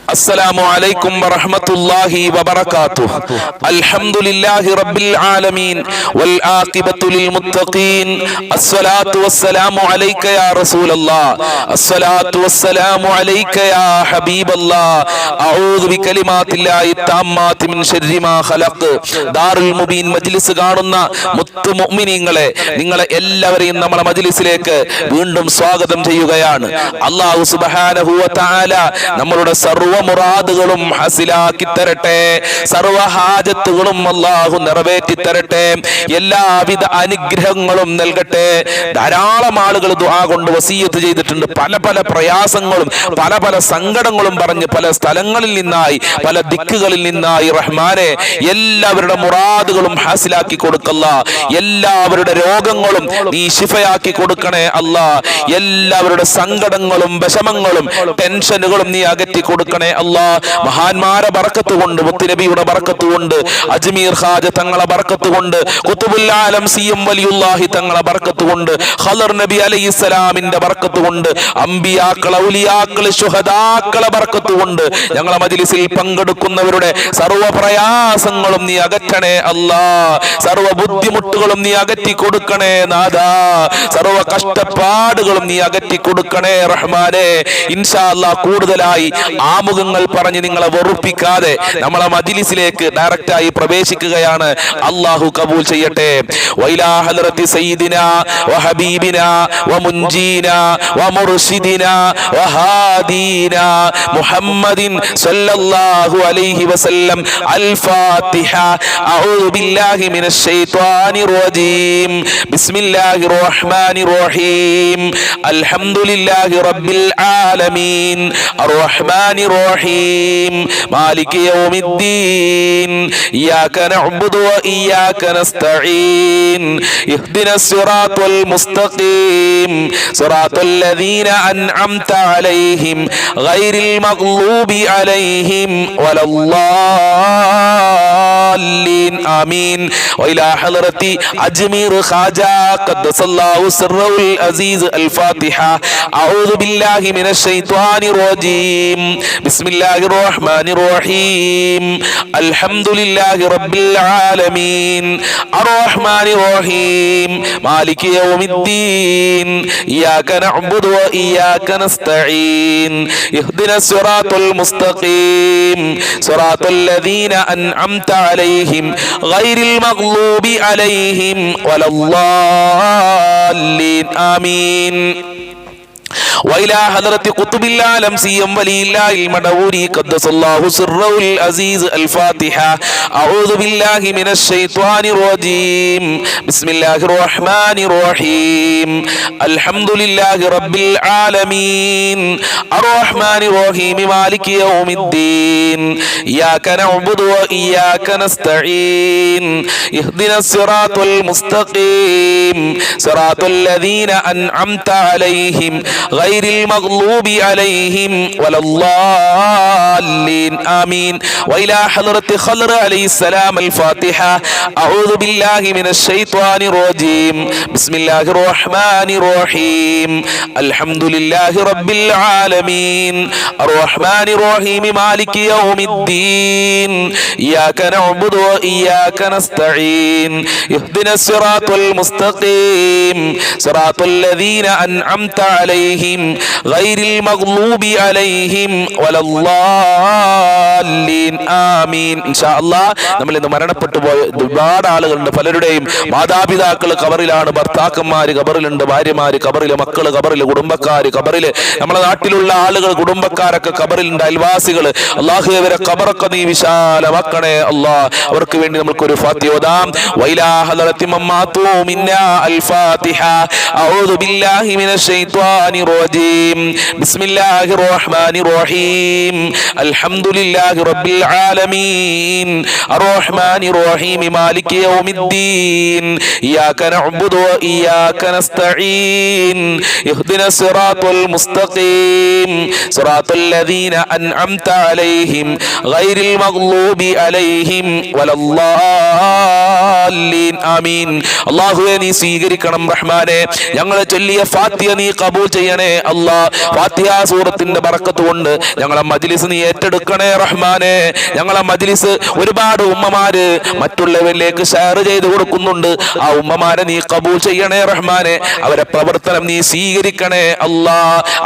السلام عليكم ورحمة الله وبركاته. الحمد لله رب العالمين والعاقبة للمتقين. الصلاة والسلام عليك يا رسول الله. الصلاة والسلام عليك يا حبيب الله. أعوذ بكلمات الله التامات من شر ما خلق. ദാറുൽ മുബീൻ മജ്ലിസ് കാണുന്ന മുത്തു മുഅ്മിനീങ്ങളെ, നിങ്ങളെ എല്ലാവരെയും നമ്മുടെ മജ്ലിസിലേക്ക് വീണ്ടും സ്വാഗതം ചെയ്യുകയാണ്. അല്ലാഹു സുബ്ഹാനഹു വ തആല നമ്മളുടെ സർവ്വ മുറാദുകളും ഹസിലാക്കി തരട്ടെ, സർവ്വ ഹാജത്തുകളും അല്ലാഹു നിറവേറ്റി തരട്ടെ, എല്ലാവിധ അനുഗ്രഹങ്ങളും നൽകട്ടെ. ധാരാളം ആളുകൾ ദുആ കൊണ്ട് വസിയത്ത് ചെയ്തിട്ടുണ്ട്. പല പല പ്രയാസങ്ങളും പല പല സങ്കടങ്ങളും പറഞ്ഞ് പല സ്ഥലങ്ങളിൽ നിന്നായി പല ദിക്കുകളിൽ നിന്നായി റഹ്മാനെ എല്ലാവരുടെ മുറാദുകളും ഹാസിലാക്കി കൊടുക്കല്ല. എല്ലാവരുടെ രോഗങ്ങളും നീ ശിഫയാക്കി കൊടുക്കണേ അല്ലാ. എല്ലാവരുടെ സങ്കടങ്ങളും വിഷമങ്ങളും ടെൻഷനുകളും നീ അകറ്റി കൊടുക്കണേ അല്ലാ. മഹാന്മാരെ ബർക്കത്ത് കൊണ്ട്, മുത്തുനബിയുടെ ബർക്കത്ത് കൊണ്ട്, അജ്മീർ ഖാജ തങ്ങളെ ബർക്കത്ത് കൊണ്ട്, ഖുതുബുൽ ആലം സിയം വലിയുല്ലാഹി തങ്ങളെ ബർക്കത്ത് കൊണ്ട്, ഖദർ നബി അലൈഹിസ്സലാമിന്റെ ബർക്കത്ത് കൊണ്ട്, അംബിയാക്കൾ ഔലിയാക്കൾ ശുഹദാക്കളെ ബർക്കത്ത് കൊണ്ട് ഞങ്ങളെ മജ്ലിസിൽ പങ്കെടുക്കുന്നവരുടെ സർവ്വ പ്രയാസങ്ങളും നീ അകറ്റണേ അല്ലാ. സർവ്വ ബുദ്ധിമുട്ടുകളും നീ അകറ്റി കൊടുക്കണേ നാഥാ. സർവ്വ കഷ്ടപ്പാടുകളും നീ അകറ്റി കൊടുക്കണേ റഹ്മാനെ. ഇൻഷാ അല്ലാ കൂടുതലായി ആമുഖങ്ങൾ പറഞ്ഞ് നിങ്ങളെ വെറുപ്പിക്കാതെ നമ്മളെ മജ്ലിസിലേക്ക് ഡയറക്റ്റായി പ്രവേശിക്കുകയാണ്. അല്ലാഹു കബൂൽ ചെയ്യട്ടെ. വൈലാ ഹദ്റത്തി സയ്യിദിനാ വഹബീബിനാ വമുൻജീനാ വമുർശിദിനാ വഹാദീനാ മുഹമ്മദിൻ സല്ലല്ലാഹു അലൈഹി വസല്ലം. അൽ ഫാത്തിഹ. അഊദു ബില്ലാഹി മിനശ് ശൈത്വാനിർ റജീം. ബിസ്മില്ലാഹിർ റഹ്മാനിർ റഹീം. അൽഹംദുലില്ലാഹി റബ്ബിൽ ആലമീൻ അർറഹ്മാനിർ റഹീം മാലികി യൗമിദ്ദീൻ. ഇയ്യാക നഅ്ബുദു വ ഇയ്യാക നസ്തഈൻ. ഇഹ്ദിനസ് സിറാത്തൽ മുസ്തഖീം സിറാത്തൽ ലദീന അൻഅംത അലൈഹിം ഗൈറിൽ മഗ്ലൂബി അലൈഹിം വലല്ലാലീൻ. ആമീൻ. വഇലാ ഹളറത്തി അജ്മീർ ഖാജ ഖദ്ദസല്ലാഹു സിർറഹുൽ അസീസ്. അൽ ഫാത്തിഹ. അഊദു ബില്ലാഹി മിനശ് ശൈത്വാനിർ റജീം. ബിസ്മില്ലാഹിർ റഹ്മാനിർ റഹീം. അൽഹംദുലില്ലാഹി റബ്ബിൽ ആലമീൻ അർറഹ്മാനിർ റഹീം മാലികി യൗമിദ്ദീൻ. ഇയ്യാക നഅ്ബുദു വ ഇയ്യാക നസ്തഈൻ. ഇഹ്ദിനസ് സിറാത്തൽ മുസ്തഖീം സിറാത്തൽ ലദീന അൻഅംത അലൈഹിം ഗൈറിൽ മഗ്ലൂബി അലൈഹിം വലല്ലാലീൻ. ആമീൻ. وإلى حضرة قطب العالم سيم ولي الله المدوري قدس الله سره العزيز. الفاتحة. أعوذ بالله من الشيطان الرجيم. بسم الله الرحمن الرحيم. الحمد لله رب العالمين الرحمن الرحيم مالك يوم الدين. إياك نعبد وإياك نستعين. اهدنا الصراط المستقيم صراط الذين أنعمت عليهم غير المغلوب عليهم ولا الضالين. آمين. وإلى حضرة خضر عليه السلام. الفاتحة. أعوذ بالله من الشيطان الرجيم. بسم الله الرحمن الرحيم. الحمد لله رب العالمين الرحمن الرحيم مالك يوم الدين. إياك نعبد وإياك نستعين. اهدنا الصراط المستقيم صراط الذين أنعمت عليهم غير المغلوب عليهم ولا الضالين. ആമീൻ. ഇൻഷാ അല്ലാഹ് നമ്മൾ ഇന്ന് മരണപ്പെട്ടു പോയ ഒരുപാട് ആളുകളുണ്ട്. പലരുടെയും മാതാപിതാക്കൾ ഖബറിലാണ്, ഭർത്താക്കന്മാര് ഖബറിലുണ്ട്, ഭാര്യമാര് ഖബറില്, മക്കള് ഖബറില്, കുടുംബക്കാര് ഖബറില്, നമ്മുടെ നാട്ടിലുള്ള ആളുകൾ കുടുംബക്കാരൊക്കെ ഖബറിലുണ്ട്, അയൽവാസികള്. അല്ലാഹു അവരെ ഖബറൊക്കെ നീ വിശാലമാക്കണേ അല്ലാഹ്. അവർക്ക് വേണ്ടി നമുക്കൊരു ഫാത്തിഹ ഓതാം. വൈലാ ഹളറത്തി മമ്മാതു മിന്നാ. അൽ ഫാത്തിഹ. അഊദു ബില്ലാഹി മിനശ് ശൈത്വാനിർ റജീം. ബിസ്മില്ലാഹിർ റഹ്മാനിർ റഹീം. അൽഹംദുലില്ലാഹി റബ്ബിൽ ആലമീൻ അർറഹ്മാനിർ റഹീം മാലികി യൗമിദ്ദീൻ. ഇയ്യാക നഅ്ബുദു വ ഇയ്യാക നസ്തഈൻ. ഇഹ്ദിനസ് സിറാത്തൽ മുസ്തഖീം സിറാത്തൽ ലദീന അൻഅംത അലൈഹിം ഗൈറിൽ മഗ്ലൂബി അലൈഹിം വലല്ലാലീൻ. ضالين آمين അല്ലാഹുവേ നീ സ്വീകരിക്കണം റഹ്മാനെ ഞങ്ങളെ ചൊല്ലിയ ഫാത്തിഹ നീ കബൂൽ ചെയ്യണേ അല്ലാ ഫാത്തിഹ സൂറത്തിന്റെ ബറക്കത്ത് കൊണ്ട് ഞങ്ങളെ മജ്ലിസ് നീ ഏറ്റെടുക്കണേ റഹ്മാനെ ഞങ്ങളെ മജ്ലിസ് ഒരുപാട് ഉമ്മമാര് മറ്റുള്ളവരിലേക്ക് ഷെയർ ചെയ്ത് കൊടുക്കുന്നുണ്ട് ആ ഉമ്മമാരെ നീ കബൂൽ ചെയ്യണേ റഹ്മാനെ അവരെ പ്രവർത്തനം നീ സ്വീകരിക്കണേ അല്ലാ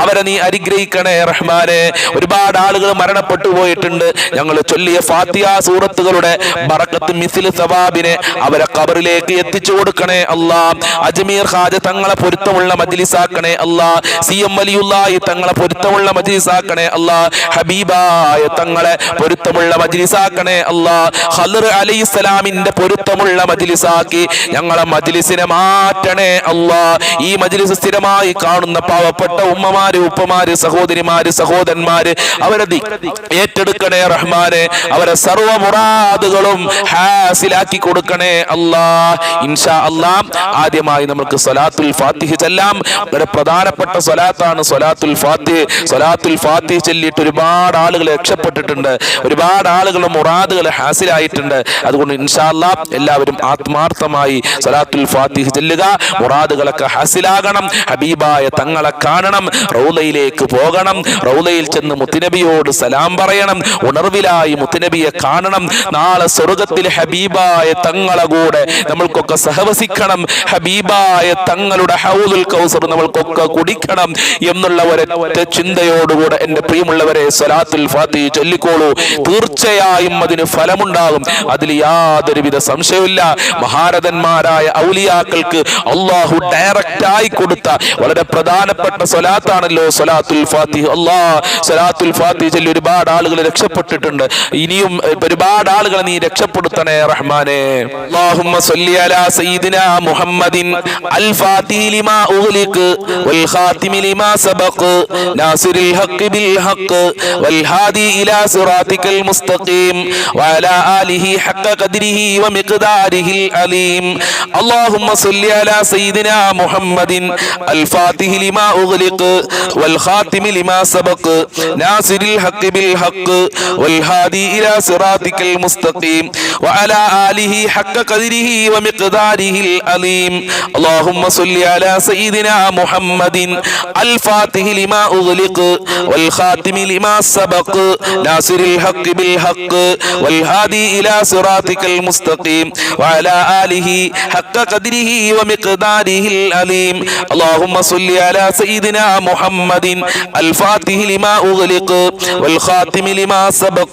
അവരെ നീ അനുഗ്രഹിക്കണേ റഹ്മാനെ ഒരുപാട് ആളുകൾ മരണപ്പെട്ടു പോയിട്ടുണ്ട് ഞങ്ങൾ ചൊല്ലിയ ഫാത്തിഹ സൂറത്തുകളുടെ ബറക്കത്ത് മിസ്ൽ സവാബിനെ അവരെ ഖബറിലേക്ക് എത്തിച്ചു കൊടുക്കണേ അല്ലാ അജ്മീർ ഖാജ തങ്ങളെ പൊരുത്തമുള്ള മജ്ലിസാക്കണേ അല്ലാ സിഎം വലിയുള്ളാഹി തങ്ങളെ പൊരുത്തമുള്ള മജ്ലിസാക്കണേ അല്ലാ ഹബീബായ തങ്ങളെ പൊരുത്തമുള്ള മജ്ലിസാക്കണേ അല്ലാ ഖദർ അലൈഹിസ്സലാമിന്റെ പൊരുത്തമുള്ള മജ്ലിസാക്കി ഞങ്ങളെ മജ്ലിസിനെ മാറ്റണേ അല്ലാ ഈ മജ്ലിസ് സ്ഥിരമായി കാണുന്ന പാവപ്പെട്ട ഉമ്മമാര് ഉപ്പമാര് സഹോദരിമാര് സഹോദരന്മാര് അവരെ ഏറ്റെടുക്കണേ റഹ്മാനെ അവരെ സർവ്വ മുറാദുകളും ഹാസിലാക്കി കൊടുക്കണേ അല്ലാ ഇൻഷാ അല്ലാ ആദ്യമായി നമുക്ക് സ്വലാത്തുൽ ഫാത്തിഹ ചൊല്ലാം വളരെ പ്രധാനപ്പെട്ട സ്വലാത്താണ് സ്വലാത്തുൽ ഫാത്തിഹ സ്വലാത്തുൽ ഫാത്തിഹ ചൊല്ലിയിട്ട് ഒരുപാട് ആളുകൾ രക്ഷപ്പെട്ടിട്ടുണ്ട് ഒരുപാട് ആളുകളുടെ മുറാദുകൾ ഹാസിലായിട്ടുണ്ട് അതുകൊണ്ട് ഇൻഷാ അല്ലാ എല്ലാവരും ആത്മാർത്ഥമായി സ്വലാത്തുൽ ഫാത്തിഹ ചൊല്ലുക മുറാദുകളൊക്കെ ഹാസിലാകണം ഹബീബായ തങ്ങളെ കാണണം റൗളയിലേക്ക് പോകണം റൗളയിൽ ചെന്ന് മുത്തുനബിയോട് സലാം പറയണം ഉണർവിലായി മുത്തുനബിയെ കാണണം നാളെ സ്വർഗ്ഗത്തിൽ ഹബീബായ തങ്ങളെ കൂടെ നമ്മൾക്കൊക്കെ സഹവസിക്കണം ഹബീബായ തങ്ങളുടെ ഹൗദുൽ കൗസർ നമ്മൾക്കൊക്കെ കുടിക്കണം എന്നുള്ള ഒരൊറ്റ ചിന്തയോടുകൂടെ എൻ്റെ പ്രിയമുള്ളവരെ സ്വലാത്തുൽ ഫാത്തിഹ ചൊല്ലിക്കോളൂ തീർച്ചയായും അതിന് ഫലമുണ്ടാകും അതിൽ യാതൊരുവിധ സംശയമില്ല മഹാരഥന്മാരായ ഔലിയാക്കൾക്ക് അല്ലാഹു ഡയറക്റ്റ് ആയി കൊടുത്ത വളരെ പ്രധാനപ്പെട്ട സ്വലാത്താണല്ലോ സ്വലാത്തുൽ ഫാത്തിഹ അല്ലാ സ്വലാത്തുൽ ഫാത്തിഹ ചൊല്ലി ഒരുപാട് ആളുകൾ രക്ഷപ്പെട്ടിട്ടുണ്ട് ഇനിയും ഒരുപാട് ആളുകളെ നീ രക്ഷപ്പെടുത്തണേ റഹ്മാനെ അല്ലാഹുമ്മ സ്വല്ലി അലാ സയ്യിദിനാ മുഹമ്മദിൻ അൽ ഫാത്തിഹി ലിമാ ഉഗ്ലിഖ് വൽ ഖാതിമി ലിമാ സബഖ് നാസിറിൽ ഹഖ് ബിൽ ഹഖ് വൽ ഹാദി ഇലാ സിറാതികൽ മുസ്തഖീം വഅലാ ആലിഹി ഹഖ ഖദ്രിഹി വമിഖ്ദാരിഹിൽ അലീം അല്ലാഹുമ്മ സ്വല്ലി അലാ സയ്യിദിനാ മുഹമ്മദിൻ അൽ ഫാത്തിഹി ലിമാ ഉഗ്ലിഖ് വൽ ഖാതിമി ലിമാ സബഖ് നാസിറിൽ ഹഖ് ബിൽ ഹഖ് വൽ ഹാദി ഇലാ സിറാതികൽ മുസ്തഖീം വഅലാ ആലിഹി ഹഖ ഖദ്രിഹി വമിഖ്ദാരിഹിൽ അലീം اللهم صل على سيدنا محمد الفاتح لما أغلق والخاتم لما سبق ناصر الحق بالحق والهادي إلى صراطك المستقيم وعلى آله حق قدره ومقداره العليم اللهم صل على سيدنا محمد الفاتح لما أغلق والخاتم لما سبق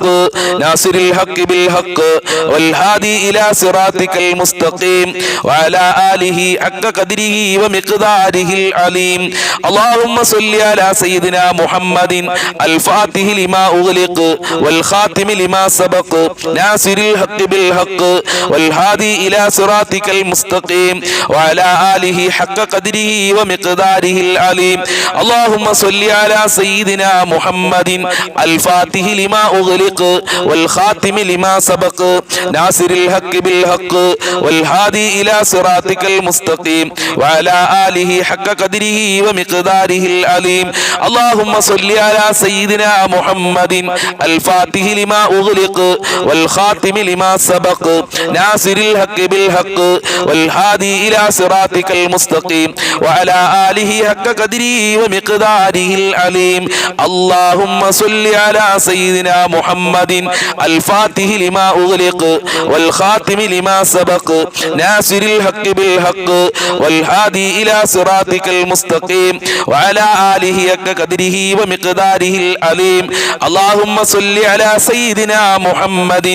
ناصر الحق بالحق والهادي إلى صراطك المستقيم وعلى آله حق قدره ومقداره العليم اللهم صل على سيدنا محمد الفاتح لما أغلق والخاتم لما سبق ناصر الحق بالحق والهادي إلى صراطك المستقيم وعلى آله حق قدره ومقداره العليم اللهم صل على سيدنا محمد الفاتح لما أغلق والخاتم لما سبق ناصر الحق بالحق والهادي إلى صراطك المستقيم وعلى آله حق قدره ومقداره العليم اللهم صل على سيدنا محمد الفاتح لما أغلق والخاتم لما سبق ناصر الحق بالحق والهادي إلى صراطك المستقيم وعلى آله حق قدره ومقداره العليم اللهم صل على سيدنا محمد الفاتح لما أغلق والخاتم لما سبق ناصر الحق بالحق والهادي إلى صراطك المستقيم وعلى آله حق قدره ومقداره العليم اللهم صل على سيدنا محمد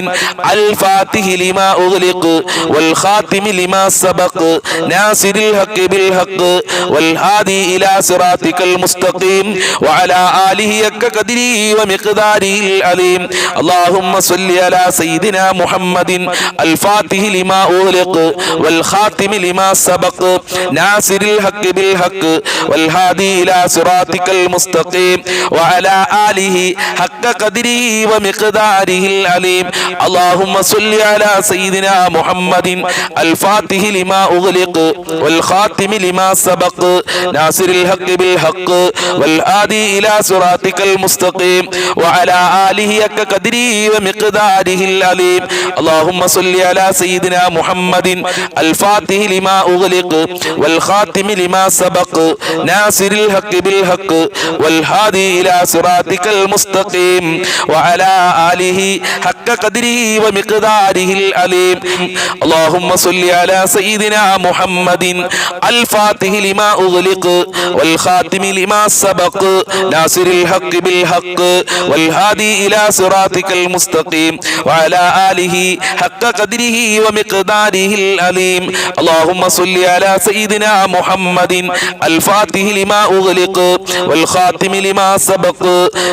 الفاتح لما أغلق والخاتم لما سبق ناصر الحق بالحق والهادي إلى صراطك المستقيم وعلى آله حق قدره ومقداره العليم اللهم صل على سيدنا محمد الفاتح لما أغلق والخاتم لما سبق ناصر الحق بالحق والهادي إلى صراطك المستقيم وعلى آله حق قدره ومقداره العليم اللهم صل على سيدنا محمد الفاتح لما أغلق والخاتم لما سبق ناصر الحق بالحق والهادي إلى صراطك المستقيم وعلى آله حق قدره ومقداره العليم اللهم صل على سيدنا سيدنا محمد الفاتح لما أغلق والخاتم لما سبق ناصر الحق بالحق والهادي إلى صراطك المستقيم وعلى آله حق قدره ومقداره العليم اللهم صل على سيدنا محمد الفاتح لما أغلق والخاتم لما سبق ناصر الحق بالحق والهادي إلى صراطك المستقيم وعلى آله حق قدره ومقداره العليم اللهم صل على سيدنا محمد الفاتح لما أغلق والخاتم لما سبق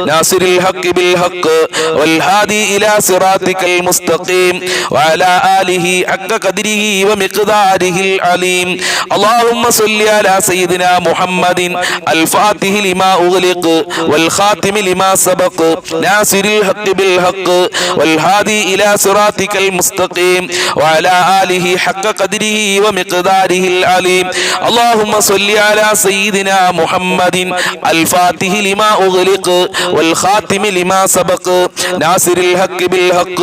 ناصر الحق بالحق والهادي إلى صراطك المستقيم وعلى آله حق قدره ومقداره العليم اللهم صل على سيدنا محمد الفاتح لما أغلق والخاتم لما سبق ناصر الحق بالحق والهادي إلى صراطك المستقيم وعلى آله حق قدره ومقداره العليم اللهم صل على سيدنا محمد الفاتح لما أغلق والخاتم لما سبق ناصر الحق بالحق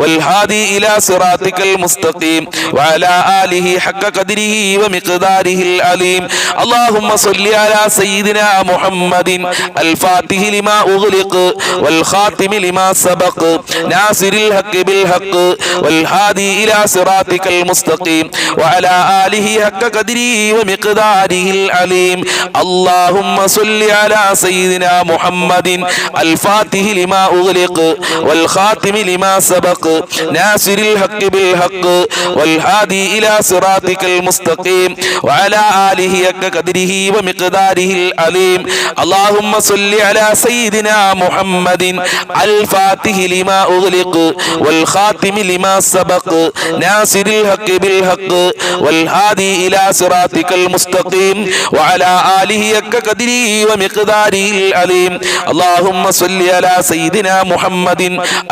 والهادي إلى صراطك المستقيم وعلى آله حق قدره ومقداره العليم اللهم صل على سيدنا محمد الفاتح لما أغلق والخاتم لما سبق ناصر الحق بالحق والهادي إلى صراطك المستقيم وعلى آله حق قدره ومقداره العليم اللهم صل على سيدنا محمد الفاتح لما أغلق والخاتم لما سبق ناصر الحق بالحق والهادي إلى صراطك المستقيم وعلى آله حق قدره ومقداره العليم اللهم صل على سيدنا محمد الفاتح لما أغلق والخاتم لما سبق ناصر الحق بالحق والهادي إلى صراطك المستقيم وعلى آله حق قدره ومقداره العليم اللهم صل على سيدنا محمد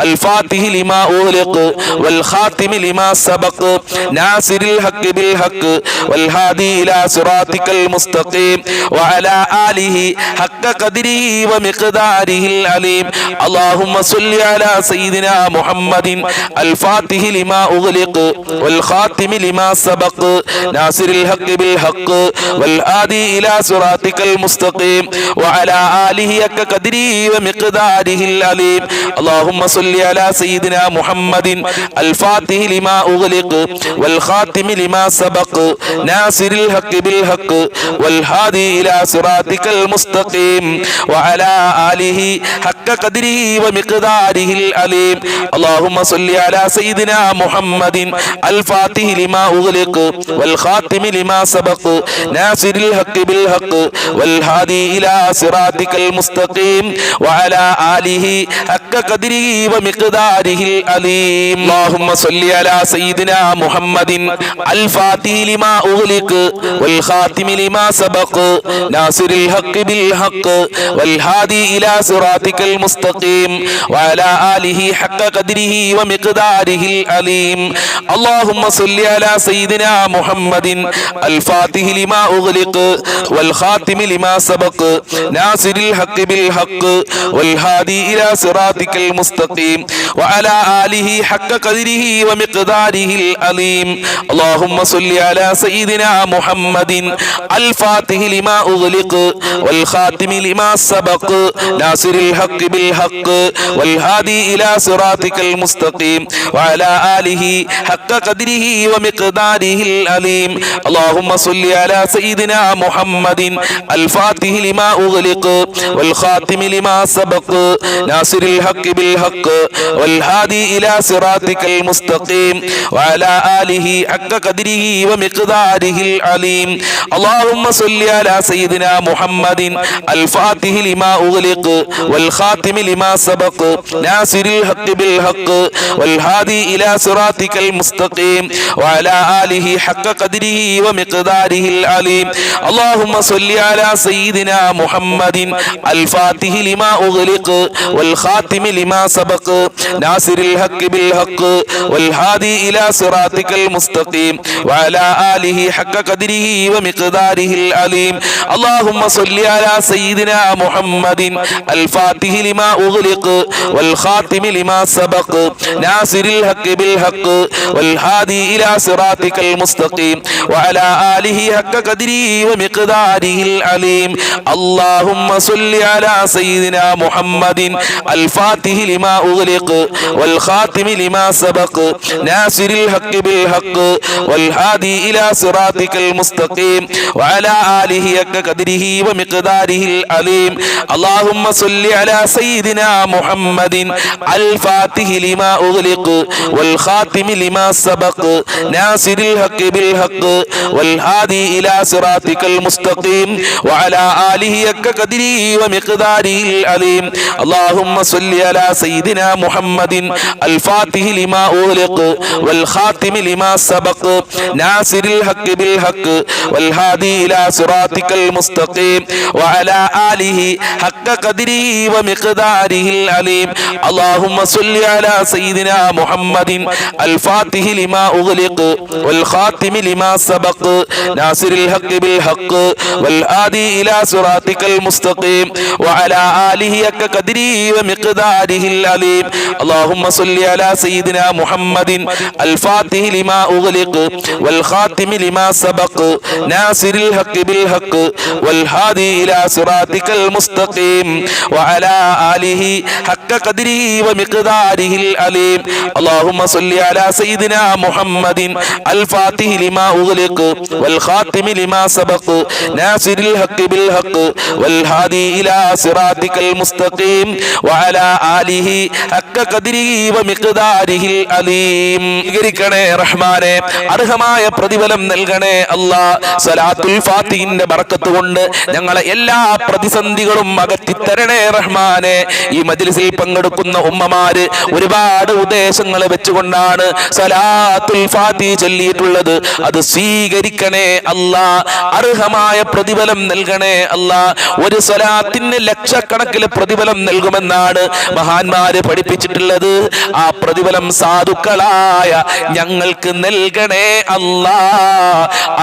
الفاتح لما أغلق والخاتم لما سبق ناصر الحق بالحق والهادي إلى صراطك المستقيم وعلى آله حق قدره ومقداره العليم اللهم صل على سيدنا محمد الفاتح لما أغلق والخاتم لما سبق ناصر الحق بالحق والهادي إلى صراطك المستقيم وعلى آله حق قدره ومقداره العليم اللهم صل على سيدنا محمد الفاتح لما أغلق والخاتم لما سبق ناصر الحق بالحق والهادي إلى صراطك المستقيم وعلى آله حق قدره ومقداره العليم اللهم صل على سيدنا محمد الفاتح لما أغلق والخاتم لما سبق ناصر الحق بالحق والهادي إلى صراطك المستقيم وعلى آله حق قدره ومقداره العليم اللهم صل على سيدنا محمد الفاتح لما أغلق والخاتم لما سبق ناصر الحق بالحق والهادي إلى صراطك المستقيم وعلى آله حق قدره ومقداره العليم اللهم صل على سيدنا محمد الفاتح لما أغلق والخاتم لما سبق ناصر الحق بالحق والهادي إلى صراطك المستقيم وعلى آله حق قدره ومقداره العليم اللهم صل على سيدنا محمد الفاتح لما أغلق والخاتم لما سبق ناصر الحق بالحق والهادي إلى صراطك المستقيم وعلى آله حق قدره ومقداره العليم اللهم صل على سيدنا محمد الفاتح لما أغلق والخاتم لما سبق ناصر الحق بالحق والهادي إلى صراطك المستقيم وعلى آله حق قدره ومقداره العليم اللهم صل على سيدنا محمد الفاتح لما أغلق والخاتم لما سبق ناصر الحق بالحق والهادي إلى صراطك المستقيم وعلى آله حق قدره ومقداره العليم اللهم صل على سيدنا محمد الفاتح لما أغلق والخاتم لما سبق ناصر الحق بالحق والهادي إلى صراطك المستقيم وعلى آله حق قدره ومقداره العليم اللهم صل على سيدنا محمد الفاتح لما أغلق والخاتم لما سبق ناصر الحق بالحق والهادي إلى صراطك المستقيم وعلى آله حق قدره ومقداره العليم. اللهم صل على سيدنا محمد الفاتح لما أغلق والخاتم لما سبق ناصر الحق بالحق والهادي إلى صراطك المستقيم وعلى آله حق قدره ومقداره العليم. اللهم صل على سيدنا محمد الفاتح لما أغلق والخاتم لما سبق ناصر الحق بالحق والهادي إلى صراطك المستقيم وعلى آله حق قدره ومقداره العليم. اللهم صل على سيدنا محمد الفاتح لما أغلق والخاتم لما سبق ناصر الحق بالحق والهادي إلى صراطك المستقيم وعلى آله حق قدره ومقداره العليم. اللهم صل على سيدنا محمد الفاتح لما أغلق والخاتم لما سبق ناصر الحق بالحق والهادي إلى صراطك المستقيم وعلى آله حق قدره ومقداره العليم. اللهم صل على سيدنا محمد الفاتح لما أغلق والخاتم لما سبق ناصر الحق بالحق والهادي إلى صراطك المستقيم وعلى آله حق قدره ومقداره العليم. اللهم صل على سيدنا محمد الفاتح لما أغلق والخاتم لما سبق ناصر الحق بالحق والهادي إلى صراطك المستقيم وعلى آله حق قدره ومقداره العليم. റഹ്മാനെ അർഹമായ പ്രതിഫലം നൽകണേ അല്ലാ. സലാത്തുൽ ഫാത്തിഹിന്റെ ബറക്കത്ത് കൊണ്ട് ഞങ്ങളെ എല്ലാ പ്രതിസന്ധികളും അകറ്റിത്തരണേ റഹ്മാനെ. ഈ മജ്ലിസിൽ പങ്കെടുക്കുന്ന ഉമ്മമാര് ഒരുപാട് ഉദ്ദേശങ്ങൾ വെച്ചുകൊണ്ടാണ് സലാത്തുൽ ഫാത്തിഹ ചൊല്ലിയിട്ടുള്ളത്. അത് സ്വീകരിക്കണേ അല്ലാ. അർഹമായ പ്രതിഫലം നൽകണേ അല്ലാ. ഒരു സ്വലാത്തിന് ലക്ഷക്കണക്കിന് പ്രതിഫലം നൽകുമെന്നാണ് മഹാന്മാര് പഠിപ്പിച്ചിട്ടുള്ളത്. ആ പ്രതിഫലം സാധുക്കളായ ഞങ്ങൾക്ക് നൽകണേ അല്ലാ.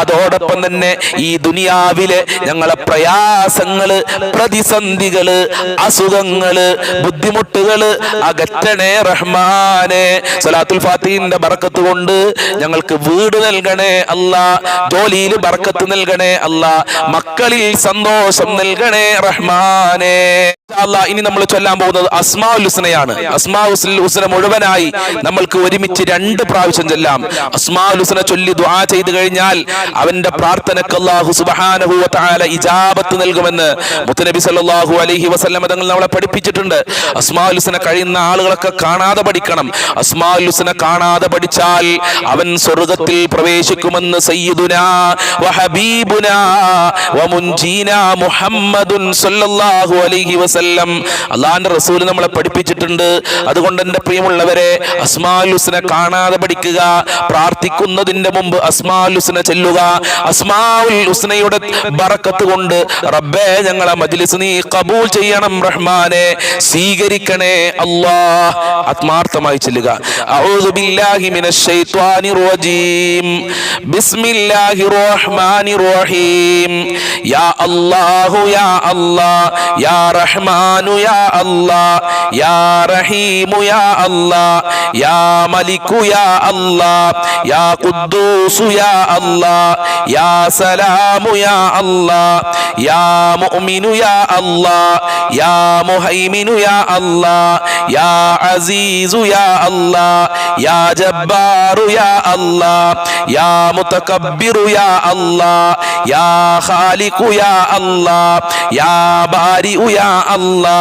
അതോടൊപ്പം തന്നെ ഈ ദുനിയാവിലെ ഞങ്ങളെ പ്രയാസങ്ങള്, പ്രതിസന്ധികള്, അസുഖങ്ങള്, ബുദ്ധിമുട്ടുകള് അകറ്റണേ റഹ്മാനെ. സലാത്തുൽ ഫാത്തിഹിന്റെ ബറക്കത്ത് കൊണ്ട് ഞങ്ങൾക്ക് വീട് നൽകണേ അല്ലാ. ജോലിയിൽ ബറക്കത്ത് നൽകണേ അല്ലാ. മക്കളിൽ സന്തോഷം നൽകണേ റഹ്മാനെ. ഇനി നമ്മൾ ചൊല്ലാൻ പോകുന്നത് അസ്മാഉൽ ഹുസ്നയാണ്. അസ്മാഉൽ ഹുസ്ന മുഴുവനായി നമ്മൾക്ക് ഒരുമിച്ച് 2 പ്രാവശ്യം ചൊല്ലാം. അസ്മാഉൽ ഹുസ്ന ചൊല്ലി ദുആ ചെയ്തു കഴിഞ്ഞാൽ അവന്റെ പ്രാർത്ഥനക്ക് അല്ലാഹു സുബ്ഹാനഹു വ തആല ഇജാബത്ത് നൽകുമെന്ന് മുത്തനബി സല്ലല്ലാഹു അലൈഹി വസല്ലം തങ്ങൾ നമ്മളെ പഠിപ്പിച്ചിട്ടുണ്ട്. അസ്മാഉൽ ഹുസ്ന കഴിയുന്ന ആളുകളൊക്കെ കാണാതെ പഠിക്കണം. അസ്മാഉൽ ഹുസ്ന കാണാതെ പഠിച്ചാൽ അവൻ സ്വർഗ്ഗത്തിൽ പ്രവേശിക്കുമെന്ന് സയ്യിദുനാ വ ഹബീബുനാ വ മുൻജീനാ മുഹമ്മദുൻ സല്ലല്ലാഹു അലൈഹി വസല്ലം അല്ലാഹുവിന്റെ റസൂൽ നമ്മളെ പഠിപ്പിച്ചിട്ടുണ്ട്. അതുകൊണ്ട് എൻ്റെ പ്രിയമുള്ളവരെ, അസ്മാഉൽ ഹുസ്ന കാണാതെ പഠിക്കുക. പ്രാർത്ഥിക്കുന്നതിന്റെ മുമ്പ് അസ്മാഉൽ ഹുസ്ന ചൊല്ലുക. അസ്മാഉൽ ഹുസ്നയുടെ ബറക്കത്ത് കൊണ്ട് റബ്ബേ ഞങ്ങളെ മജ്ലിസ് നീ ഖബൂൽ ചെയ്യണം റഹ്മാനെ, സ്വീകരിക്കണേ അല്ലാഹ്. ആത്മാർത്ഥമായി ചൊല്ലുക. അഊദു ബില്ലാഹി മിനശ് ശൈത്വാനിർ റജീം. ബിസ്മില്ലാഹിർ റഹ്മാനിർ റഹീം. യാ അല്ലാഹു യാ അല്ലാഹ് യാ റഹ്മാനു യാ അല്ലാഹ് യാ റഹീമു യാ അല്ലാഹ് യാ മലികു യാ അല്ലാഹ് യാ ഖുദ്ദൂസു യാ അല്ലാഹ് യാ സലാമു യാ അല്ലാഹ് യാ മുഅ്മിനു യാ അല്ലാഹ് യാ മുഹൈമിനു യാ അല്ലാഹ് യാ അസീസു യാ അല്ലാഹ് യാ ജബ്ബാറു യാ അല്ലാഹ് യാ മുതകബ്ബിറു യാ അല്ലാഹ് യാ ഖാലിഖു യാ അല്ലാഹ് യാ ബാരിഉ യാ അല്ലാഹ്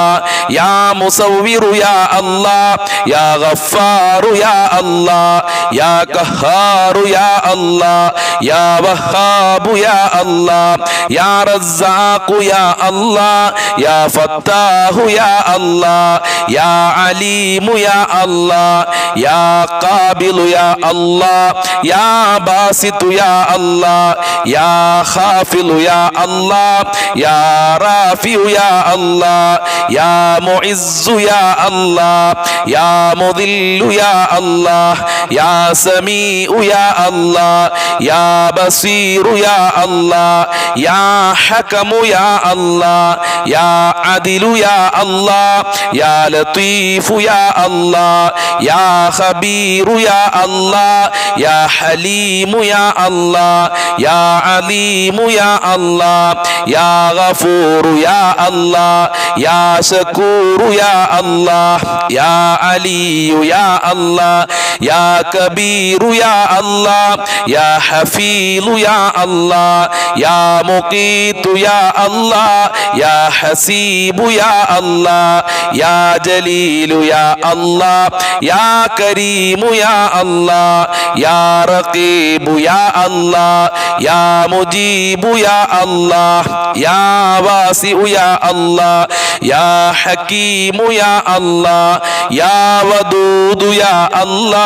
യാ മുസവ്വിറു യാ അല്ലാഹ് യാ ഗഫാറു യാ അല്ലാഹ് യാ ഖഹാറു യാ അല്ലാഹ് യാ വഹാബു യാ അല്ലാഹ് യാ റസ്സാഖു യാ അല്ലാഹ് യാ ഫത്താഹു യാ അല്ലാഹ് യാ അലീമു യാ അല്ലാഹ് യാ ഖാബിലു യാ അല്ലാഹ് യാ ബാസിതു യാ അല്ലാഹ് യാ ഖാഫിലു യാ അല്ലാഹ് യാ റാഫിഉ യാ അല്ലാഹ് യാ മുഇസ്സു യാ അല്ലാഹ് യാ മുദില്ലു യാ അല്ലാഹ് യാ സമീഉ യാ അല്ലാഹ് യാ ബസീറു യാ അല്ലാഹ് യാ ഹകമു യാ അല്ലാഹ് യാ അദിലു യാ അല്ലാഹ് യാ ലതീഫു യാ അല്ലാഹ് യാ ഖബീറു യാ അല്ലാഹ് യാ ഹലീമു യാ അല്ലാഹ് യാ അലീമു യാ അല്ലാഹ് യാ ഗഫൂറു യാ അല്ലാഹ് യാ ശകൂറു യാ അല്ലാഹ് യാ അലിയു യാ അല്ലാഹ് യാ കബീറു യാ അല്ലാഹ് യാ ഹഫീലു യാ അല്ലാഹ് യാ മുഖീതു യാ അല്ലാഹ് യാ ഹസീബു യാ അല്ലാഹ് യാ ജലീലു യാ അല്ലാഹ് യാ കരീമു യാ അല്ലാഹ് യാ റഖീബു യാ അല്ലാഹ് യാ മുജീബു യാ അല്ലാഹ് യാ വാസിഉ യാ അല്ലാഹ് യാ ഹകീമു യാ അല്ലാഹ് യാ വദൂദു യാ അല്ലാഹ്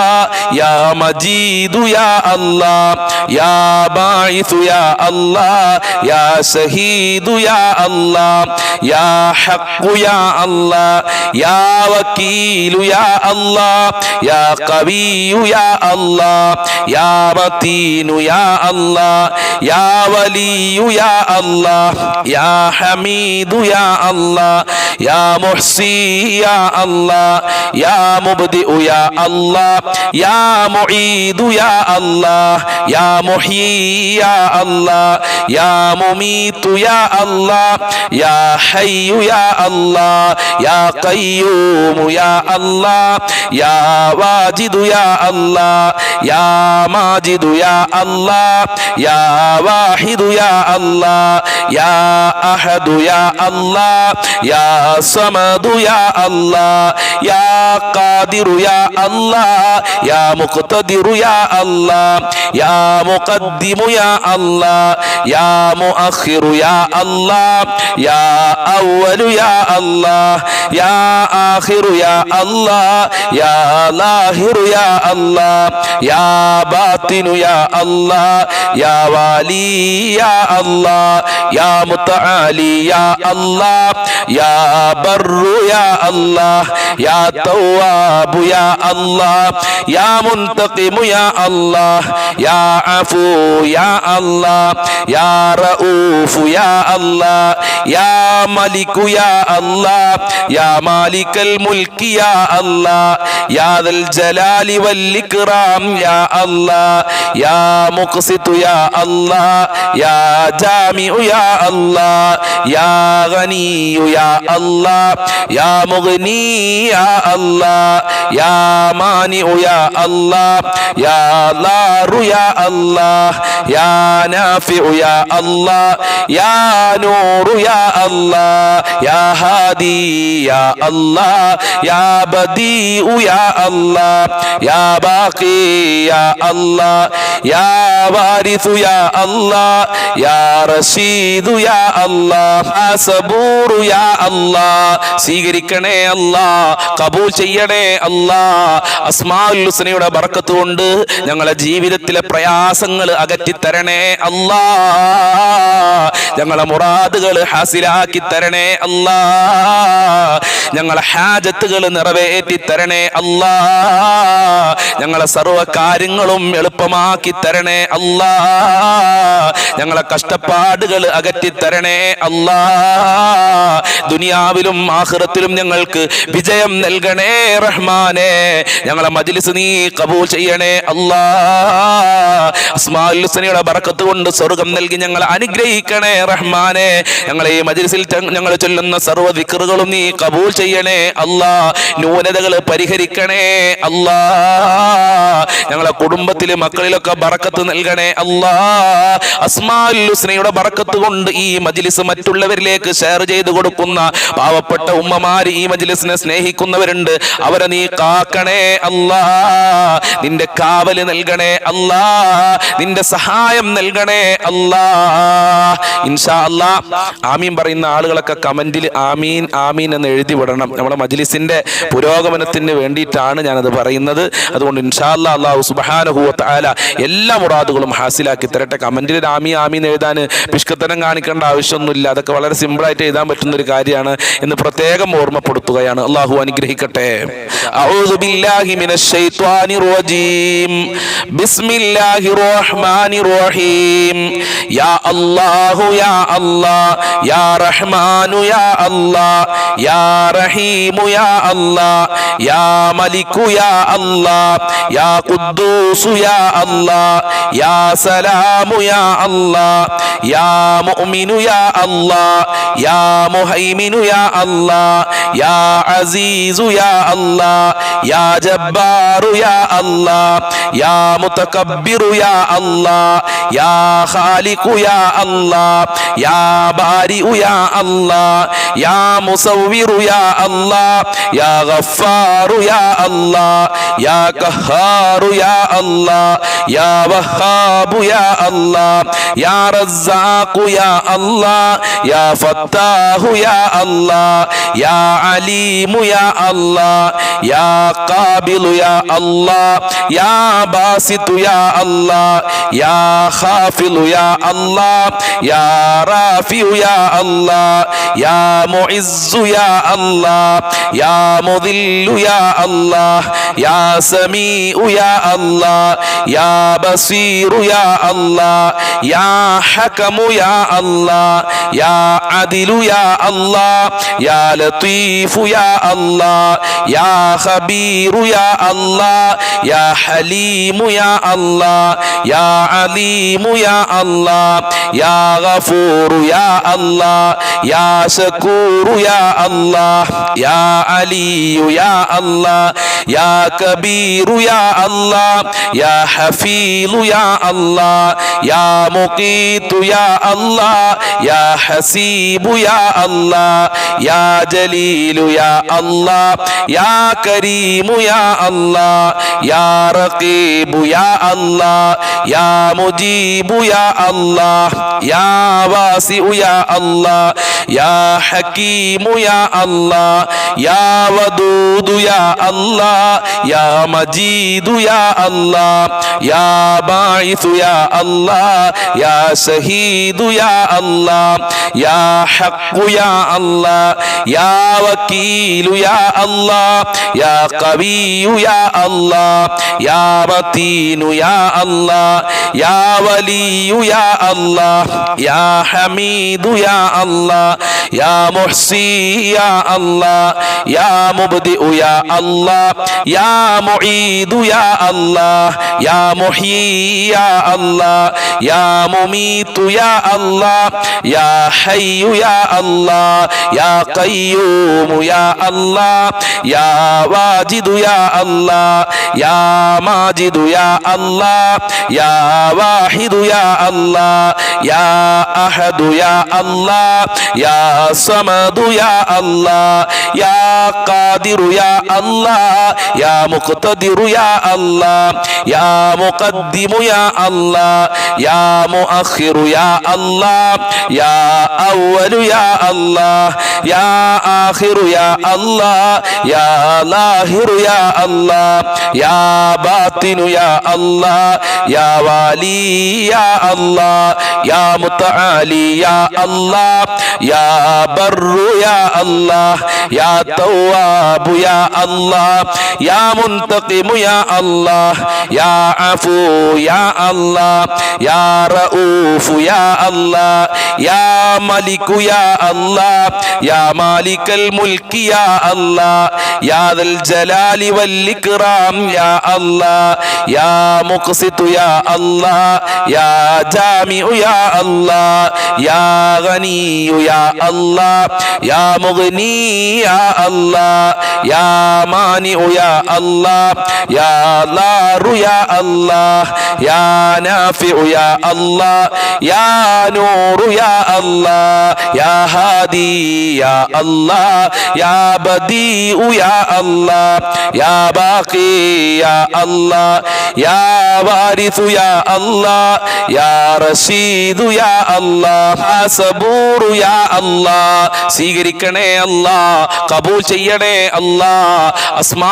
യാ മജീദു യാ അല്ലാഹ് യാ ബാഇസു യാ അല്ലാഹ് യാ ശഹീദു യാ അല്ലാഹ് യാ ഹഖ്ഖു യാ അല്ലാഹ് യാ വകീലു യാ അല്ലാഹ് യാ ഖവിയ്യു യാ അല്ലാഹ് യാ മതീനു യാ അല്ലാഹ് യാ വലിയു യാ അല്ലാഹ് യാ ഹമീദു യാ അല്ലാഹ് യാ മുഹ്സി യാ അല്ലാഹ് യാ മുബ്ദിഉ യാ അല്ലാഹ് യാ മുഈദു യാ അല്ലാഹ് യാ മുഹ്യി യാ അല്ലാഹ് യാ മുമീതു യാ അല്ലാഹ് യാ ഹയ്യു യാ അല്ലാഹ് യാ ഖയ്യൂമു യാ അല്ലാഹ് യാ വാജിദു യാ അല്ലാഹ് യാ മാജിദു യാ അല്ലാഹ് യാ വാഹിദു യാ അല്ലാഹ് യാ അഹദു യാ അല്ലാഹ് യാ സമദു യാ അല്ലാഹ് യാ ഖാദിറു യാ അല്ലാഹ് യാ മുഖ്തദിറു യാ അല്ലാഹ് യാ മുഖദ്ദിമു യാ അല്ലാഹ് യാ മുഅഖിറു യാ അല്ലാഹ് യാ അവ്വലു യാ അല്ലാഹ് യാ ആഖിറു യാ അല്ലാഹ് യാ ലാഹിറു യാ അല്ലാഹ് യാ ബാത്തിനു യാ അല്ലാഹ് യാ വാലി യാ അല്ലാഹ് യാ മുതആലി യാ അല്ലാഹ് യാ ബർറു യാ അല്ലാഹ് യാ തവ്വാബു യാ അല്ലാഹ് യാ മുൻതഖിമു യാ അല്ലാഹ് യാ അഫൂ യാ അല്ലാഹ് യാ റഊഫു യാ അല്ലാഹ് യാ മലികു യാ അല്ലാഹ് യാ മാലികൽ മുൽക്കി യാ അല്ലാഹ് യാ ദൽ ജലാലി വൽ ഇക്റാം യാ അല്ലാഹ് യാ മുഖ്സിതു യാ അല്ലാഹ് യാ ജാമിഉ യാ അല്ലാഹ് യാ ഗനിയു യാ അല്ലാഹ് യാ മുഗ്നി യാ അല്ലാഹ് യാ മാനിഉ യാ അല്ലാഹ് യാ ലാറു യാ അല്ലാഹ് യാ നാഫിഉ യാ അല്ലാഹ് യാ നൂറു യാ അല്ലാഹ് യാ ഹാദി യാ അല്ലാഹ് യാ ബദീഉ യാ അല്ലാഹ് യാ ബാഖി യാ അല്ലാഹ് യാ വാരിസു യാ അല്ലാഹ് യാ റശീദു യാ അല്ലാഹ് യാ സബൂറു യാ അല്ലാഹ് സ്വീകരിക്കണേ അല്ലാഹ്, കബൂൽ ചെയ്യണേ അല്ലാഹ്. അസ്മാഉൽ ഹുസ്നയുടെ ബർക്കത്ത് കൊണ്ട് ഞങ്ങളെ ജീവിതത്തിലെ പ്രയാസങ്ങൾ അകറ്റി തരണേ അല്ലാഹ്. ഞങ്ങളെ മുറാദുകൾ ഹാസിലാക്കി തരണേ അല്ലാഹ്. ഞങ്ങളെ ഹാജത്തുകൾ നിറവേറ്റി തരണേ അല്ലാഹ്. ഞങ്ങളെ സർവ്വ കാര്യങ്ങളും എളുപ്പമാക്കി തരണേ അല്ലാഹ്. ഞങ്ങളെ കഷ്ടപ്പാടുകൾ അകറ്റി തരണേ അല്ലാഹ്. ദുനിയാവിലും ആഖിറത്തിലും ഞങ്ങൾക്ക് വിജയം നൽകണേ റഹ്മാനേ. ഞങ്ങളെ മജ്ലിസ് നീ കബൂൽ ചെയ്യണേ അല്ലാഹ്. അസ്മാഉൽ ഹുസ്നയുടെ ബർക്കത്ത് കൊണ്ട് സ്വർഗ്ഗം നൽകി ഞങ്ങളെ അനുഗ്രഹിക്കണേ റഹ്മാനേ. ഞങ്ങളെ ഈ മജ്ലിസിൽ ഞങ്ങൾ ചൊല്ലുന്ന സർവ്വ ദിക്റുകളും നീ കബൂൽ ചെയ്യണേ അല്ലാഹ്. ന്യൂനതകൾ പരിഹരിക്കണേ അല്ലാഹ്. ഞങ്ങളെ കുടുംബത്തിലെ മക്കളിലൊക്കെ ബർക്കത്ത് നൽകണേ അല്ലാഹ്. അസ്മാഉൽ ഹുസ്നയുടെ ബർക്കത്ത് കൊണ്ട് ഈ മജ്ലിസ് മറ്റുള്ളവരിലേക്ക് ഷെയർ ചെയ്തു കൊടുക്കുന്ന പാവപ്പെട്ട ഉമ്മമാര്, ഈ മജ്ലിസിനെ സ്നേഹിക്കുന്നവരുണ്ട്, അവരെ നീ കാക്കണേ അല്ലാഹ്. നിന്റെ കാവല് നൽകണേ അല്ലാഹ്. നിന്റെ സഹായം നൽകണേ അല്ലാഹ്. ഇൻഷാ അല്ലാഹ് ആമീൻ പറയുന്ന ആളുകളൊക്കെ കമന്റിൽ ആമീൻ ആമീൻ എന്ന് എഴുതി വിടണം. നമ്മുടെ മജ്ലിസിന്റെ പുരോഗമനത്തിന് വേണ്ടിയിട്ടാണ് ഞാനത് പറയുന്നത്. അതുകൊണ്ട് ഇൻഷാ അല്ലാഹ് അല്ലാഹു സുബ്ഹാനഹു വ തആല എല്ലാ മുറാദുകളും ഹാസിലാക്കി തരട്ടെ. കമന്റിൽ ആമീൻ ആമീൻ എഴുതാൻ പിഷ്കത്തനം കാണിക്കേണ്ട ആവശ്യമൊന്നുമില്ല. അതൊക്കെ വളരെ സിമ്പിളായിട്ട് എഴുതാൻ പറ്റുന്ന ഒരു കാര്യമാണ് എന്ന് പ്രത്യേകം ഓർമ്മപ്പെടുത്തുകയാണ്. അല്ലാഹു അനുഗ്രഹിക്കട്ടെ. أعوذ بالله من الشيطان الرجيم بسم الله الرحمن الرحيم يا الله يا الله يا رحمن يا الله يا رحيم يا الله يا ملك يا الله يا قدوس يا الله يا سلام يا الله يا مؤمن يا الله يا مهيمن يا الله يا عزيز يا الله يا جبار يا الله يا متكبر يا الله يا خالق يا الله يا بارئ يا الله يا مصور يا الله يا غفار يا الله يا قهار يا الله يا وهاب يا الله يا رزاق يا الله يا فتاح يا الله يا عليم يا الله يا قابل يا الله يا باسط يا الله يا خافض يا الله يا رافع يا الله يا معز يا الله يا مذل يا الله يا سميع يا الله يا بصير يا الله يا حكم يا الله يا عدل يا الله يا لطيف يا الله يا خبير يا الله يا حليم يا الله يا عليم يا الله يا غفور يا الله يا شكور يا الله يا علي يا الله يا كبير يا الله يا حفيظ يا الله يا مقيت يا الله يا حسيب يا الله يا جليل يا الله يا كريم يا الله يا رقيب يا الله يا مجيب يا الله يا واسع يا الله يا حكيم يا الله يا ودود يا الله يا مجيد يا الله يا باعث يا الله يا شهيد يا الله يا حق يا الله يا وكيل يا الله يا قوي يا الله يا متين يا الله يا ولي يا الله يا حميد يا الله يا محصي يا الله يا مبدئ يا الله يا معيد يا الله يا محيي يا الله يا مميت يا الله يا حي يا الله يا قيوم يا الله يا واجد يا الله يا ماجد يا الله يا واحد يا الله يا أحد يا الله يا صمد يا الله يا قادر يا الله يا مقتدر يا الله يا مقدم يا الله يا مؤخر يا الله يا أول يا الله يا آخر يا الله يا ظاهر يا الله يا باطن يا الله يا والي يا الله يا متعالي يا الله يا بر يا الله يا تواب يا الله يا منتقم يا الله يا عفو يا الله يا رؤوف يا الله يا ملك يا الله يا مالك الملك يا الله يا ذا الجلال والإكرام يا الله يا مقسط يا الله يا جامع يا الله يا غني يا الله يا مغني يا الله يا مانع يا الله يا ضار يا الله يا نافع يا الله يا نور يا الله يا هادي يا الله يا بديع يا الله يا باقي يا الله يا وارث يا الله يا رشيد يا الله يا صبور يا الله സ്വീകരിക്കണേ അല്ലാ, കബൂൽ ചെയ്യണേ അല്ലാ. അസ്മാ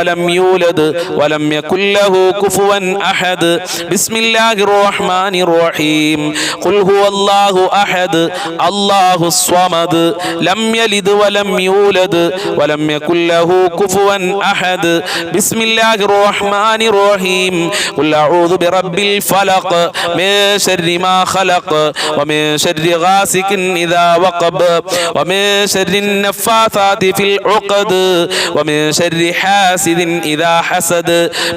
ولم يولد ولم يكن له كفوا أحد بسم الله الرحمن الرحيم قل هو الله أحد الله الصمد لم يلد ولم يولد ولم يكن له كفوا أحد بسم الله الرحمن الرحيم قل أعوذ برب الفلق من شر ما خلق ومن شر غاسق إذا وقب ومن شر النفاثات في العقد ومن شر حاسد إذا حسد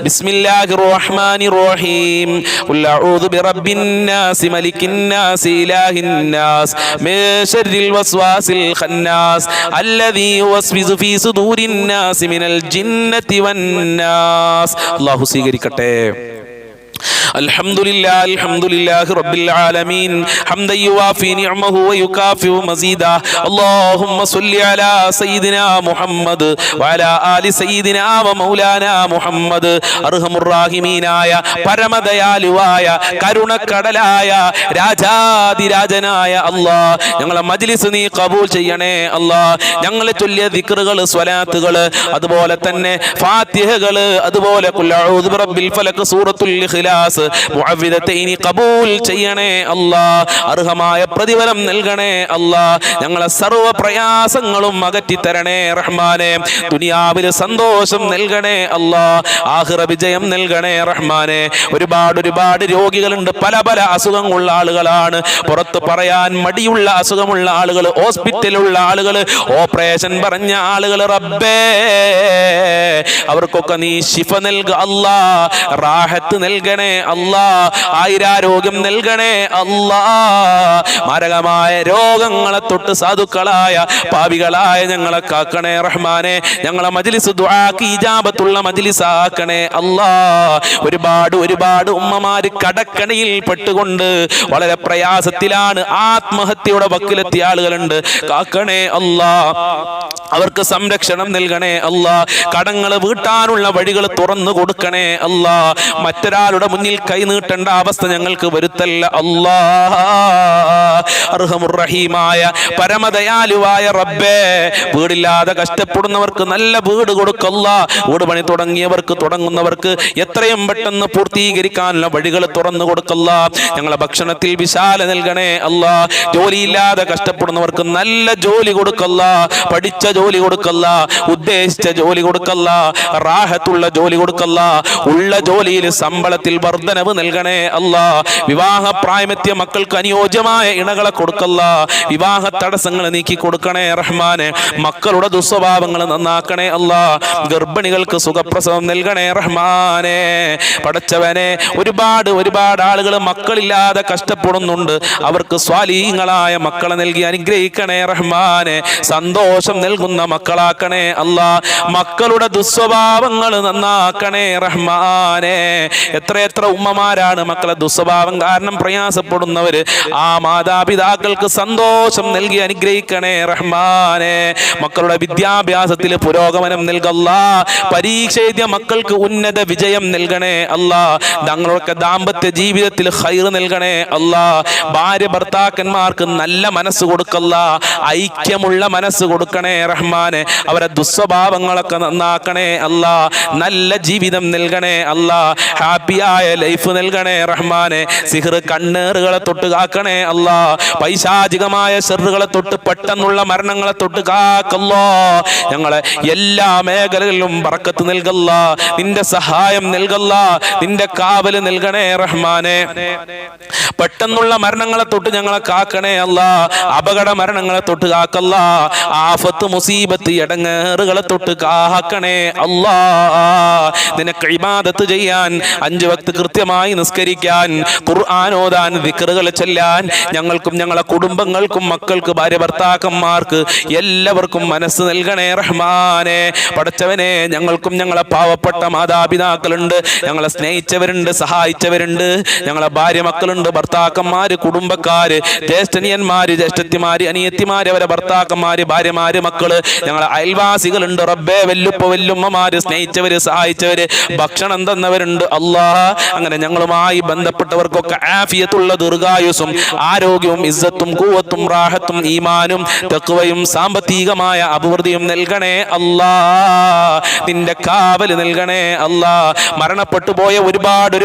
بسم الله الرحمن الرحيم قل أعوذ برب الناس ملك الناس إله الناس من شر الوسواس الخناس الذي يوسوس في صدور الناس من الجنة والناس. الله സ്വീകരിക്കട്ടെ. الحمد لله رب العالمين حمدا يوافي نعمه ويكافئ مزيدا. اللهم صل على سيدنا محمد وعلى آل سيدنا ومولانا محمد. അർഹമുറാഹിമീനായ പരമദയാലുവായ കരുണക്കടലായ രാജാതിരാജനായ അല്ലാഹ്, ഞങ്ങളെ മജ്ലിസ് നീ കബൂൽ ചെയ്യണേ അല്ലാഹ്. ഞങ്ങൾ ചൊല്ലിയ ദിക്റുകൾ, സ്വലാത്തുകൾ, അതുപോലെ തന്നെ ഫാത്തിഹകൾ, അതുപോലെ ഖുൽ അഊദു ബിറബ്ബിൽ ഫലക്, സൂറത്തുൽ ഇഖ്ലാസ്, മുഅവ്വിദതൈനി കബൂൽ ചെയ്യണേ അല്ലാഹ്. അർഹമായ പ്രതിഫലം നൽകണേ അല്ലാഹ്. ഞങ്ങളെ സർവ്വ പ്രയാസങ്ങളും അകറ്റി തരണേ റഹ്മാനെ. ദുനിയാവിൽ സന്തോഷം നൽകണേ അല്ലാഹ്. ആഖിറ വിജയം നൽകണേ റഹ്മാനെ. ഒരുപാട് രോഗികളുണ്ട്, പല അസുഖങ്ങളുള്ള ആളുകളാണ്, പുറത്ത് പറയാൻ മടിയുള്ള അസുഖമുള്ള ആളുകൾ, ഹോസ്പിറ്റലുള്ള ആളുകൾ, ഓപ്പറേഷൻ പറഞ്ഞ ആളുകൾ. റബ്ബേ, അവർക്കൊക്കെ നീ ശിഫ നൽക അല്ലാഹ്, റാഹത്ത് നൽകണേ അല്ലാഹ്, ആയിരാരോഗ്യം നൽകണേ അല്ലാഹ്. മാരകമായ രോഗങ്ങളെ തൊട്ട് സാധുക്കളായ പാപികളായ ഞങ്ങളെ കാക്കണേ റഹ്മാനെ. ഞങ്ങളെ മജ്ലിസ് ദുആക്ക് ഇജാബത്തുള്ള മജ്ലിസ് ആക്കണേ അല്ലാഹ്. ഒരുപാട് ഉമ്മമാര് കടക്കണിയിൽ പെട്ടുകൊണ്ട് വളരെ പ്രയാസത്തിലാണ്, ആത്മഹത്യയുടെ വക്കിലെത്തിയ ആളുകളുണ്ട്. കാക്കണേ അല്ലാഹ്, അവർക്ക് സംരക്ഷണം നൽകണേ അല്ലാഹ്. കടങ്ങൾ വീട്ടാനുള്ള വഴികൾ തുറന്നു കൊടുക്കണേ അല്ലാഹ്. മറ്റൊരാളുടെ മുന്നിൽ കൈ നീട്ടേണ്ട അവസ്ഥ ഞങ്ങൾക്ക് വരുത്തല്ല അല്ലാഹ്. അർഹമുർറഹീമായ പരമദയാലുവായ റബ്ബേ, വീടില്ലാതെ കഷ്ടപ്പെടുന്നവർക്ക് നല്ല വീട് കൊടുക്കല്ല. വീട് പണി തുടങ്ങിയവർക്ക്, തുടങ്ങുന്നവർക്ക് എത്രയും പെട്ടെന്ന് പൂർത്തീകരിക്കാനുള്ള വഴികൾ തുറന്നു കൊടുക്കല്ല. ഞങ്ങളെ ഭക്ഷണത്തിൽ വിശാല നൽകണേ അല്ലാഹ്. ജോലിയില്ലാതെ കഷ്ടപ്പെടുന്നവർക്ക് നല്ല ജോലി കൊടുക്കല്ല, പഠിച്ച ജോലി കൊടുക്കല്ല, ഉദ്ദേശിച്ച ജോലി കൊടുക്കല്ല, റാഹത്തുള്ള ജോലി കൊടുക്കല്ല. ഉള്ള ജോലിയിൽ ശമ്പളത്തിൽ വർധനവ് നൽകണേ അല്ലാഹ്. വിവാഹ പ്രായമെത്തിയ മക്കൾക്ക് അനുയോജ്യമായ ഇണകളെ കൊടുക്കല്ല. വിവാഹ തടസ്സങ്ങൾ നീക്കി കൊടുക്കണേ റഹ്മാനെ. മക്കളുടെ ദുസ്വഭാവങ്ങൾ നന്നാക്കണേ അല്ലാഹ്. ഗർഭിണികൾക്ക് സുഖപ്രസവം നൽകണേ റഹ്മാനെ. പടച്ചവനെ, ഒരുപാട് ആളുകൾ മക്കളില്ലാതെ കഷ്ടപ്പെടുന്നുണ്ട്. അവർക്ക് സ്വാലീഹങ്ങളായ മക്കളെ നൽകി അനുഗ്രഹിക്കണേ റഹ്മാനെ. സന്തോഷം നൽകുന്ന മക്കളാക്കണേ അല്ലാഹ്. മക്കളുടെ ദുസ്വഭാവങ്ങൾ നന്നാക്കണേ റഹ്മാനെ. എത്ര ഉമ്മമാരാണ് മക്കളെ ദുസ്വഭാവം കാരണം പ്രയാസപ്പെടുന്നവര്. ആ മാതാപിതാക്കൾക്ക് സന്തോഷം നൽകി അനുഗ്രഹിക്കണേ റഹ്മാനെ. മക്കളുടെ വിദ്യാഭ്യാസത്തിൽ പുരോഗമനം നൽകല്ല. പരീക്ഷ എഴുതിയ മക്കൾക്ക് ഉന്നത വിജയം നൽകണേ അല്ലാഹ്. തങ്ങളൊക്കെ ദാമ്പത്യ ജീവിതത്തിൽ ഖൈർ നൽകണേ അല്ലാഹ്. ഭാര്യ ഭർത്താക്കന്മാർക്ക് നല്ല മനസ്സ് കൊടുക്കല്ല, ഐക്യമുള്ള മനസ്സ് കൊടുക്കണേ റഹ്മാനെ. അവരെ ദുസ്വഭാവങ്ങളൊക്കെ നന്നാക്കണേ അല്ലാഹ്. നല്ല ജീവിതം നൽകണേ അല്ലാഹ്. ഹാപ്പിയായ ലൈഫ് നൽകണേ റഹ്മാനെ. സിഹ്ർ കണ്ണേറുകളെ തൊട്ട് കാക്കണേ അല്ലാഹ്. പൈശാചികമായ ശർറുകളെ തൊട്ട്, പെട്ടെന്നുള്ള മരണങ്ങളെ തൊട്ട് കാക്കല്ലോ. ഞങ്ങളെ എല്ലാ മേഖലകളിലും ബറക്കത്ത് നൽകല്ല, നിന്റെ സഹായം നൽകല്ല, നിന്റെ കാവല് നൽകണേ റഹ്മാനെ. പെട്ടെന്നുള്ള മരണങ്ങളെ തൊട്ട് ഞങ്ങളെ കാക്കണേ അല്ലാഹ്. അപകട മരണങ്ങളെ തൊട്ട് കാക്കല്ല. ആഫത്ത്, മുസീബത്ത്, ഇടങ്ങേറുകളെ തൊട്ട് കാക്കണേ അല്ലാഹ്. നിനക്ക് ഇബാദത്ത് ചെയ്യാൻ, 5 വക്ത് കൃത്യമായി നിസ്കരിക്കാൻ, ഖുർആൻ ഓതാൻ, ദിക്റുകൾ ചൊല്ലാൻ ഞങ്ങൾക്കും ഞങ്ങളെ കുടുംബങ്ങൾക്കും മക്കൾക്ക്, ഭാര്യ ഭർത്താക്കന്മാർക്ക് എല്ലാവർക്കും മനസ്സ് നൽകണേ റഹ്മാനെ. പടച്ചവനെ, ഞങ്ങൾക്കും ഞങ്ങളെ പാവപ്പെട്ട മാതാപിതാക്കളുണ്ട്, ഞങ്ങളെ സ്നേഹിച്ചവരുണ്ട്, സഹായിച്ചവരുണ്ട്, ഞങ്ങളെ ഭാര്യ മക്കളുണ്ട്, ഭർത്താക്കന്മാര്, കുടുംബക്കാര്, ജ്യേഷ്ഠനിയന്മാര്, ജ്യേഷ്ഠത്തിമാര്, അനിയത്തിമാര്, അവരെ ഭർത്താക്കന്മാര്, ഭാര്യമാര്, മക്കള്, ഞങ്ങളെ അയൽവാസികളുണ്ട്. റബ്ബേ, വല്ലുപ്പ വല്ലുമ്മമാര് ഉമ്മമാര് സ്നേഹിച്ചവര് സഹായിച്ചവര് ഭക്ഷണം തന്നവരുണ്ട് അല്ലാ. അങ്ങനെ ഞങ്ങളുമായി ബന്ധപ്പെട്ടവർക്കൊക്കെ ആഫിയത്തുള്ള ദീർഘായുസ്സും ആരോഗ്യവും ഇസ്സത്തും ഖുവത്തും റാഹത്തും ഈമാനും തഖ്വയും സാമ്പത്തികമായ അഭിവൃദ്ധിയും നൽകണേ അല്ലാ. നിന്റെ കാവല് നൽകണേ അല്ലാ. മരണപ്പെട്ടു പോയ ഒരുപാട്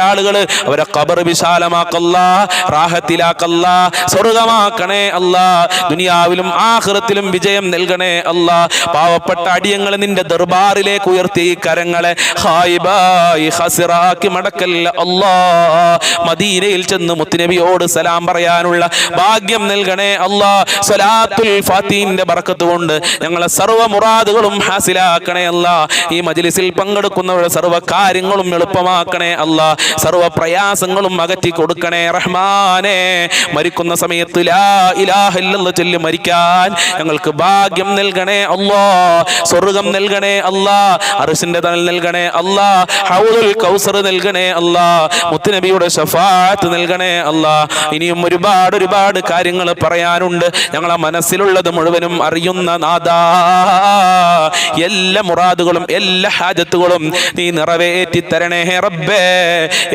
ആളുകൾ അവരെ ഖബർ വിശാലമാക്കല്ലാ, റാഹത്തിലാക്കല്ലാ, സ്വർഗമാക്കണേ അല്ലാ. ദുനിയാവിലും ആഖിറത്തിലും വിജയം നൽകണേ അല്ലാ. പാവപ്പെട്ട അടിയങ്ങൾ നിന്റെ ദർബാറിലേക്ക് ഉയർത്തി കരങ്ങളെ ഹായിബായി ഖസിറാക്കി മടക്കല്ല അല്ലാ. മദീനയിൽ ചെന്ന് മുത്തുനബിയോട് സലാം പറയാനുള്ള ഭാഗ്യം നൽകണേ അല്ലാ. സ്വലാത്തുൽ ഫാത്തിഹിന്റെ ബറക്കത്ത് കൊണ്ട് ഞങ്ങളെ സർവ്വ മുറാദുകളും ഹാസിലാക്കണേ അല്ലാ. ഈ മജ്ലിസിൽ പങ്കെടുക്കുന്നവരുടെ സർവ്വ കാര്യങ്ങളും എളുപ്പമാക്കണേ അല്ലാ. സർവ്വ പ്രയാസങ്ങളും അകറ്റി കൊടുക്കണേ റഹ്മാനേ. മരിക്കുന്ന സമയത്ത് ലാ ഇലാഹ ഇല്ലല്ലാഹ് ചൊല്ലി മരിക്കാൻ ഞങ്ങൾക്ക് ഭാഗ്യം നൽകണേ അല്ലാ. സ്വർഗ്ഗം നൽകണേ അല്ലാ. അർശിന്റെ തണൽ നൽകണേ അല്ലാ. ഹൗലുൽ കൗസർ നൽകണേ അല്ലാ. മുത്തുനബിയുടെ ശഫാഅത്ത് നൽകണേ അല്ലാ. ഇനിയും ഒരുപാട് കാര്യങ്ങൾ പറയാനുണ്ട്. ഞങ്ങളെ മനസ്സിലുള്ളത് മുഴുവനും അറിയുന്ന നാഥാ, എല്ലാ മുറാദുകളും എല്ലാ ഹാജത്തുകളും നീ നിറവേറ്റി തരണേ റബ്ബേ.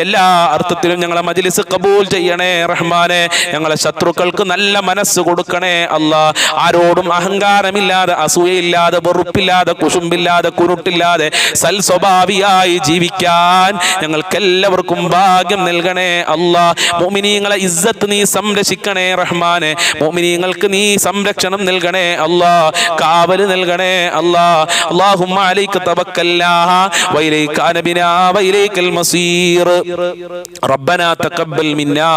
എല്ലാ അർത്ഥത്തിലും ഞങ്ങളെ മജ്ലിസ് കബൂൽ ചെയ്യണേ റഹ്മാനെ. ഞങ്ങളെ ശത്രുക്കൾക്ക് നല്ല മനസ്സ് കൊടുക്കണേ അല്ലാ. ആരോടും അഹങ്കാരമില്ലാതെ, അസൂയയില്ലാതെ, വെറുപ്പില്ലാതെ, കുശുമ്പില്ലാതെ, കുരുട്ടില്ലാതെ സൽ സ്വഭാവിയായി ജീവിക്കാൻ ഞങ്ങൾക്കെല്ലാവർക്കും ഭാഗ്യം നൽകണേ അല്ലാ. മുഅ്മിനീങ്ങളെ ഇസ്സത്ത് നീ സംരക്ഷിക്കണേ റഹ്മാനെ. മുഅ്മിനീങ്ങൾക്ക് നീ സംരക്ഷണം നൽകണേ അല്ലാ. കാവല് നൽകണേ അല്ലാ. അല്ലാഹുമ്മ അലൈക തവക്കൽനാ വഇലൈക അനബിനാ വഇലൈകൽ മസീർ. റബ്ബനാ തഖബ്ബൽ മിന്നാ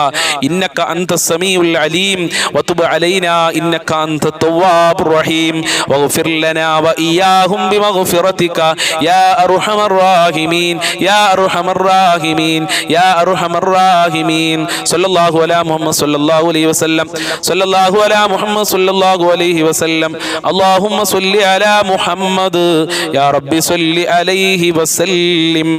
ഇന്നക അൻതസ് സമീഉൽ അലീം വതുബ് അലൈനാ ഇന്നക അൻതത് തവ്വാബുർ റഹീം വഗ്ഫിർ ലനാ വഇയ്യാഹും ബിമഗ്ഫിറതിക യാ അർഹമർ റാഹിമീൻ യാ അർഹമർ റാഹിമീൻ യാ അർഹമർ റാഹിമീൻ. സല്ലല്ലാഹു അലാ മുഹമ്മദ് സല്ലല്ലാഹു അലൈഹി വസല്ലം. സല്ലല്ലാഹു അലാ മുഹമ്മദ് സല്ലല്ലാഹു അലൈഹി വസല്ലം. അല്ലാഹുമ്മ സ്വല്ലി അലാ മുഹമ്മദ് യാ റബ്ബി സ്വല്ലി അലൈഹി വസല്ലിം.